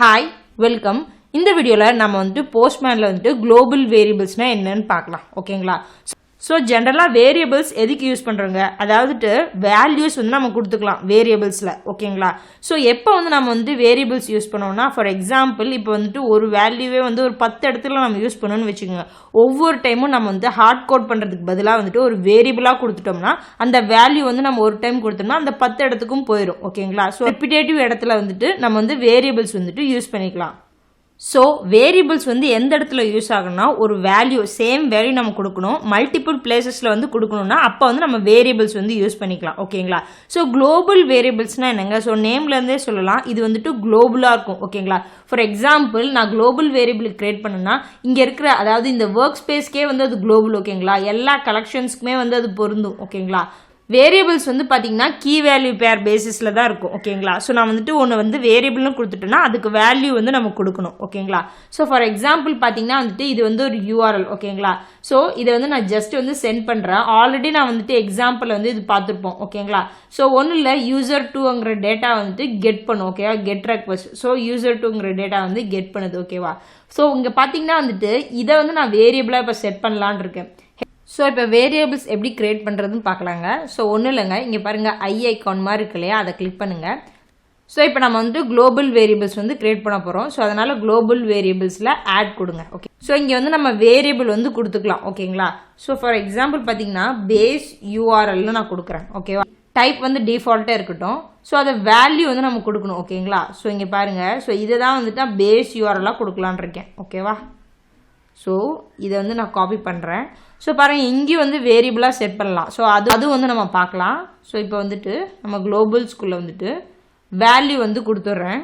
Hi welcome. இந்த வீடியோவில் நம்ம வந்துட்டு போஸ்ட்மேனில் வந்துட்டு குளோபல் வேரியபிள்ஸ்னால் என்னன்னு பார்க்கலாம். ஓகேங்களா? ஸோ ஜென்ரலாக வேரியபிள்ஸ் எதுக்கு யூஸ் பண்ணுறோங்க, அதாவதுட்டு வேல்யூஸ் வந்து நம்ம கொடுத்துக்கலாம் வேரியபிள்ஸில். ஓகேங்களா? ஸோ எப்போ வந்து நம்ம வந்து வேரியபிள்ஸ் யூஸ் பண்ணோம்னா, ஃபார் எக்ஸாம்பிள் இப்போ வந்துட்டு ஒரு வேல்யூவே வந்து ஒரு 10 இடத்துல நம்ம யூஸ் பண்ணணும்னு வச்சுக்கோங்க. ஒவ்வொரு டைமும் நம்ம வந்து ஹார்ட் கோட் பண்ணுறதுக்கு பதிலாக வந்துட்டு ஒரு வேரியபிளாக கொடுத்துட்டோம்னா அந்த வேல்யூ வந்து நம்ம ஒரு டைம் கொடுத்தோம்னா அந்த 10 இடத்துக்கும் போயிடும். ஓகேங்களா? ஸோ ரெப்பிடேட்டிவ் இடத்துல வந்துட்டு நம்ம வந்து வேரியபிள்ஸ் வந்துட்டு யூஸ் பண்ணிக்கலாம். ஸோ வேரியபிள்ஸ் வந்து எந்த இடத்துல யூஸ் ஆகணும்னா, ஒரு வேல்யூ சேம் வேல்யூ நம்ம கொடுக்கணும், மல்டிபிள் பிளேசஸில் வந்து கொடுக்கணும்னா அப்போ வந்து நம்ம வேரியபிள்ஸ் வந்து யூஸ் பண்ணிக்கலாம். ஓகேங்களா? ஸோ குளோபல் வேரியபிள்ஸ்னால் என்னங்க, ஸோ நேம்லேருந்தே சொல்லலாம் இது வந்துட்டு குளோபலாக இருக்கும். ஓகேங்களா? ஃபார் எக்ஸாம்பிள் நான் குளோபல் வேரியபிள் கிரியேட் பண்ணேன்னா இங்கே இருக்கிற அதாவது இந்த ஒர்க் ஸ்பேஸ்க்கே வந்து அது குளோபல். ஓகேங்களா? எல்லா கலெக்ஷன்ஸ்க்குமே வந்து அது பொருந்தும். ஓகேங்களா? வேரியபிள்ஸ் வந்து பார்த்தீங்கன்னா கீ வேல்யூ பேர் பேசிஸில் தான் இருக்கும். ஓகேங்களா? ஸோ நான் வந்துட்டு ஒன்று வந்து வேரியபிள்னு கொடுத்துட்டேன்னா அதுக்கு வேல்யூ வந்து நம்ம கொடுக்கணும். ஓகேங்களா? ஸோ ஃபார் எக்ஸாம்பிள் பார்த்தீங்கன்னா வந்துட்டு இது வந்து ஒரு யூஆர்எல். ஓகேங்களா? ஸோ இதை வந்து நான் ஜஸ்ட் வந்து சென்ட் பண்ணுறேன். ஆல்ரெடி நான் வந்துட்டு எக்ஸாம்பிள் வந்து இது பார்த்துருப்போம். ஓகேங்களா? ஸோ ஒன்றும் இல்லை, யூசர் 2ங்கிற டேட்டா வந்துட்டு கெட் பண்ணும். ஓகேவா? Get request. ஸோ யூசர் 2ங்கிற டேட்டா வந்து கெட் பண்ணுது. ஓகேவா? ஸோ இங்கே பார்த்தீங்கன்னா வந்துட்டு இதை வந்து நான் வேரியபிளாக இப்போ செட் பண்ணலான் இருக்கேன். ஸோ இப்போ வேரியபிள்ஸ் எப்படி கிரியேட் பண்ணுறதுன்னு பார்க்கலாங்க. ஸோ ஒன்றும் இல்லைங்க, இங்கே பாருங்கள் ஐ ஐக்கான் மாதிரி இருக்கு இல்லையா, அதை கிளிக் பண்ணுங்கள். ஸோ இப்போ நம்ம வந்துட்டு குளோபல் வேரியபிள்ஸ் வந்து கிரியேட் பண்ண போகிறோம். ஸோ அதனால் குளோபல் வேரியபிள்ஸில் ஆட் கொடுங்க. ஓகே. ஸோ இங்கே வந்து நம்ம வேரியபிள் வந்து கொடுத்துக்கலாம். ஓகேங்களா? ஸோ ஃபார் எக்ஸாம்பிள் பார்த்தீங்கன்னா பேஸ் யூஆர்எல்னு நான் கொடுக்குறேன். ஓகேவா? டைப் வந்து டிஃபால்ட்டாக இருக்கட்டும். ஸோ அதை வேல்யூ வந்து நம்ம கொடுக்கணும். ஓகேங்களா? ஸோ இங்கே பாருங்கள், ஸோ இதை தான் வந்துட்டு நான் பேஸ் யூஆர்எல்லாக கொடுக்கலான் இருக்கேன். ஓகேவா? ஸோ இதை வந்து நான் காப்பி பண்ணுறேன். ஸோ பாருங்கள், இங்கேயும் வந்து வேரியபிளாக செட் பண்ணலாம். ஸோ அது வந்து நம்ம பார்க்கலாம். ஸோ இப்போ வந்துட்டு நம்ம குளோபல்ஸ்குள்ளே வந்துட்டு வேல்யூ வந்து கொடுத்துட்றேன்.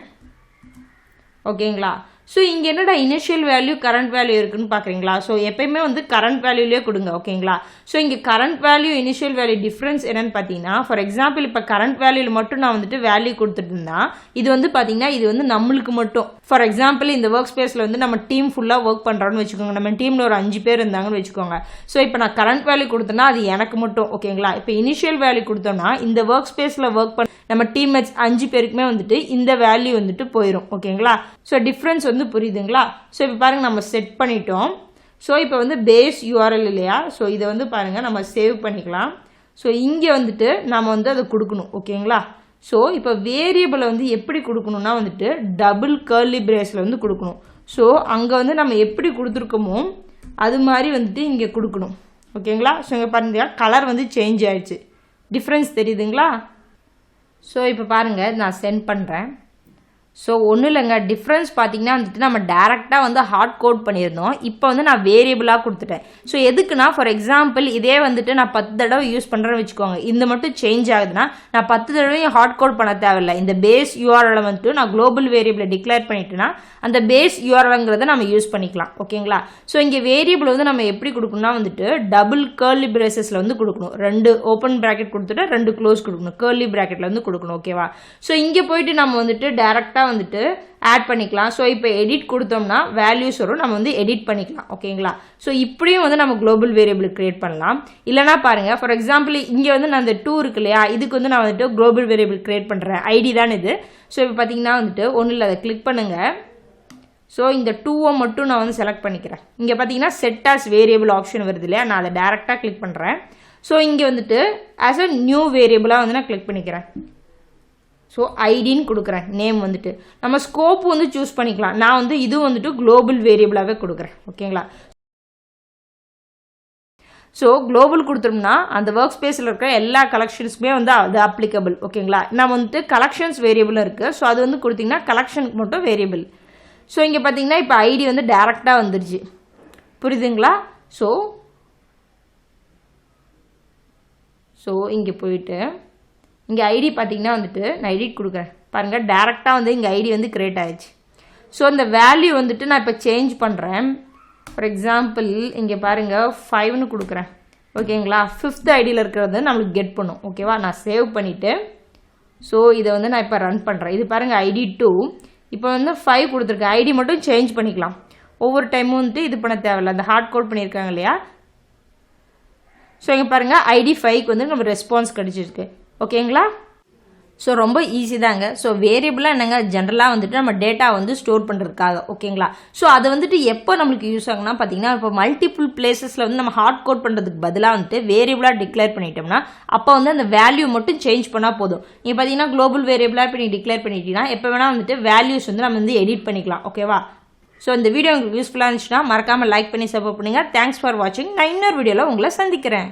ஓகேங்களா? ஸோ இங்கே என்னடா இனிஷியல் வேல்யூ கரண்ட் வேல்யூ இருக்குன்னு பார்க்குறீங்களா? ஸோ எப்பயுமே வந்து கரண்ட் வேல்யூலேயே கொடுங்க. ஓகேங்களா? ஸோ இங்கே current value initial value difference என்னன்னு பார்த்தீங்கன்னா, ஃபார் எக்ஸாம்பிள் இப்போ கரண்ட் வேல்யூவில் மட்டும் நான் வந்துட்டு வேல்யூ கொடுத்துட்டு இருந்தா இது வந்து பார்த்தீங்கன்னா இது வந்து நம்மளுக்கு மட்டும். ஃபார் எக்ஸாம்பிள் இந்த ஒர்க் ஸ்பேஸில் வந்து நம்ம டீம் ஃபுல்லாக ஒர்க் பண்ணுறோன்னு வச்சுக்கோங்க. நம்ம டீமில் ஒரு 5 பேர் இருந்தாங்கன்னு வச்சுக்கோங்க. ஸோ இப்போ நான் கரண்ட் வேல்யூ கொடுத்தேன்னா அது எனக்கு மட்டும். ஓகேங்களா? இப்போ இனிஷியல் வேல்யூ கொடுத்தோம்னா இந்த ஒர்க் ஸ்பேஸில் ஒர்க் பண்ண நம்ம டீம்மேட்ஸ் 5 பேருக்குமே வந்துட்டு இந்த வேல்யூ வந்துட்டு போயிடும். ஓகேங்களா? ஸோ டிஃப்ரென்ஸ் வந்து புரியுதுங்களா? ஸோ இப்போ பாருங்கள், நம்ம செட் பண்ணிட்டோம். ஸோ இப்போ வந்து பேஸ் யூஆர்எல் இல்லையா? ஸோ இதை வந்து பாருங்கள் நம்ம சேவ் பண்ணிக்கலாம். ஸோ இங்கே வந்துட்டு நம்ம வந்து அதை கொடுக்கணும். ஓகேங்களா? ஸோ இப்போ வேரியபிளை வந்து எப்படி கொடுக்கணும்னா வந்துட்டு டபுள் கர்லி பிரேஸில் வந்து கொடுக்கணும். ஸோ அங்கே வந்து நம்ம எப்படி கொடுத்துருக்கோமோ அது மாதிரி வந்துட்டு இங்கே கொடுக்கணும். ஓகேங்களா? ஸோ இங்கே பாருங்க கலர் வந்து சேஞ்ச் ஆயிடுச்சு. டிஃப்ரென்ஸ் தெரியுதுங்களா? ஸோ இப்போ பாருங்கள் நான் சென்ட் பண்ணுறேன். ஸோ ஒன்றும் இல்லைங்க, டிஃப்ரென்ஸ் பார்த்தீங்கன்னா வந்துட்டு நம்ம டேரெக்டாக வந்து ஹார்ட் கோட் பண்ணியிருந்தோம். இப்போ வந்து நான் வேரியபிளாக கொடுத்துட்டேன். ஸோ எதுக்குன்னா, ஃபார் எக்ஸாம்பிள் இதே வந்துட்டு நான் 10 தடவை யூஸ் பண்ணுறேன்னு வச்சுக்கோங்க, இந்த மட்டும் சேஞ்ச் ஆகுதுன்னா நான் 10 தடவையும் ஹார்ட் கோட் பண்ண தேவையில்லை. இந்த பேஸ் யூஆர்எல் வந்துட்டு நான் குளோபல் வேரியபிளை டிக்ளேர் பண்ணிட்டேன்னா அந்த பேஸ் யூஆர்எல்ங்கிறத நம்ம யூஸ் பண்ணிக்கலாம். ஓகேங்களா? ஸோ இங்கே வேரியபிள் வந்து நம்ம எப்படி கொடுக்கணும்னா வந்துட்டு டபுள் கர்லி பிரேசஸில் வந்து கொடுக்கணும். 2 ஓப்பன் ப்ராக்கெட் கொடுத்துட்டு 2 க்ளோஸ் கொடுக்கணும். கர்லி ப்ராக்கெட்டில் வந்து கொடுக்கணும். ஓகேவா? ஸோ இங்கே போயிட்டு நம்ம வந்துட்டு டேரெக்டாக வந்துட்டு ஆட் பண்ணிக்கலாம். ஸோ இப்போ எடிட் கொடுத்தோம்னா வேல்யூஸ் வரும், நம்ம வந்து எடிட் பண்ணிக்கலாம். ஓகேங்களா? ஸோ இப்படியும் வந்து நம்ம குளோபல் வேரியபிள் கிரியேட் பண்ணலாம். இல்லைனா பாருங்கள், ஃபார் எக்ஸாம்பிள் இங்கே வந்து நான் இந்த 2 இருக்கு இல்லையா, இதுக்கு வந்து நான் வந்துட்டு குளோபல் வேரியபிள் கிரியேட் பண்ணுறேன். ஐடி தான் இது. ஸோ இப்போ பார்த்தீங்கன்னா வந்துட்டு ஒன்றும் இல்லை, அதை கிளிக் பண்ணுங்கள். ஸோ இந்த 2 மட்டும் நான் வந்து செலக்ட் பண்ணிக்கிறேன். இங்கே பார்த்தீங்கன்னா செட் ஆஸ் வேரியபிள் ஆப்ஷன் வருது இல்லையா, நான் அதை டேரெக்டாக கிளிக் பண்ணுறேன். ஸோ இங்கே வந்துட்டு ஆஸ் அ நியூ வேரியபிளாக வந்து நான் கிளிக் பண்ணிக்கிறேன். ஸோ ஐடின்னு கொடுக்குறேன். நேம் வந்துட்டு நம்ம ஸ்கோப் வந்து சூஸ் பண்ணிக்கலாம். நான் வந்து இது வந்துட்டு குளோபல் வேரியபிளாகவே கொடுக்குறேன். ஓகேங்களா? ஸோ குளோபல் கொடுத்தோம்னா அந்த ஒர்க் ஸ்பேஸில் இருக்கிற எல்லா கலெக்ஷன்ஸுமே வந்து அது அப்ளிகபிள். ஓகேங்களா? நம்ம வந்துட்டு கலெக்ஷன்ஸ் வேரியபிளும் இருக்குது. ஸோ அது வந்து கொடுத்திங்கன்னா கலெக்ஷனுக்கு மட்டும் வேரியபிள். ஸோ இங்கே பார்த்தீங்கன்னா இப்போ ஐடி வந்து டேரெக்டாக வந்துருச்சு. புரியுதுங்களா? ஸோ இங்கே போயிட்டு இங்கே ஐடி பார்த்தீங்கன்னா வந்துட்டு நான் எடிட் கொடுக்குறேன். பாருங்கள், டேரெக்டாக வந்து இங்கே ஐடி வந்து கிரியேட் ஆகிடுச்சு. ஸோ இந்த வேல்யூ வந்துட்டு நான் இப்போ சேஞ்ச் பண்ணுறேன். ஃபார் எக்ஸாம்பிள் இங்கே பாருங்கள் 5ன்னு கொடுக்குறேன். ஓகேங்களா? 5th ஐடியில் இருக்கிறது நம்மளுக்கு கெட் பண்ணும். ஓகேவா? நான் சேவ் பண்ணிவிட்டு ஸோ இதை வந்து நான் இப்போ ரன் பண்ணுறேன். இது பாருங்கள் ஐடி 2 இப்போ வந்து 5 கொடுத்துருக்கேன். ஐடி மட்டும் சேஞ்ச் பண்ணிக்கலாம். ஒவ்வொரு டைமும் வந்துட்டு இது பண்ண தேவையில்லை. அந்த ஹார்ட் கோட் பண்ணியிருக்காங்க இல்லையா. ஸோ இங்கே பாருங்கள் ஐடி 5க்கு வந்து நம்ம ரெஸ்பான்ஸ் கிடச்சிருக்கு. ஓகேங்களா? ஸோ ரொம்ப ஈஸி தாங்க. ஸோ வேரியபிளாக என்னங்க, ஜென்ரலாக வந்துட்டு நம்ம டேட்டா வந்து ஸ்டோர் பண்ணுறதுக்காக, ஓகேங்களா. ஸோ அது வந்துட்டு எப்போ நம்மளுக்கு யூஸ் ஆகுனா பார்த்தீங்கன்னா, இப்போ மல்டிபிள் பிளேசஸில் வந்து நம்ம ஹார்ட் கோட் பண்ணுறதுக்கு பதிலாக வந்துட்டு வேரியபிளாக டிக்ளேர் பண்ணிட்டோம்னா அப்போ வந்து அந்த வேல்யூ மட்டும் சேஞ்ச் பண்ணால் போதும். நீங்கள் பார்த்தீங்கன்னா குளோபல் வேரியபிளாக இப்போ நீங்கள் டிக்ளேர் பண்ணிட்டீங்கன்னா எப்போ வேணால் வந்துட்டு வேல்யூஸ் வந்து நம்ம வந்து எடிட் பண்ணிக்கலாம், ஓகேவா. ஸோ இந்த வீடியோ உங்களுக்கு யூஸ்ஃபுல்லாக இருந்துச்சுன்னா மறக்காமல் லைக் பண்ணி சப்போர்ட் பண்ணுங்கள். தேங்க்ஸ் ஃபார் வாட்சிங். நான் இன்னொரு வீடியோவில் உங்களை சந்திக்கிறேன்.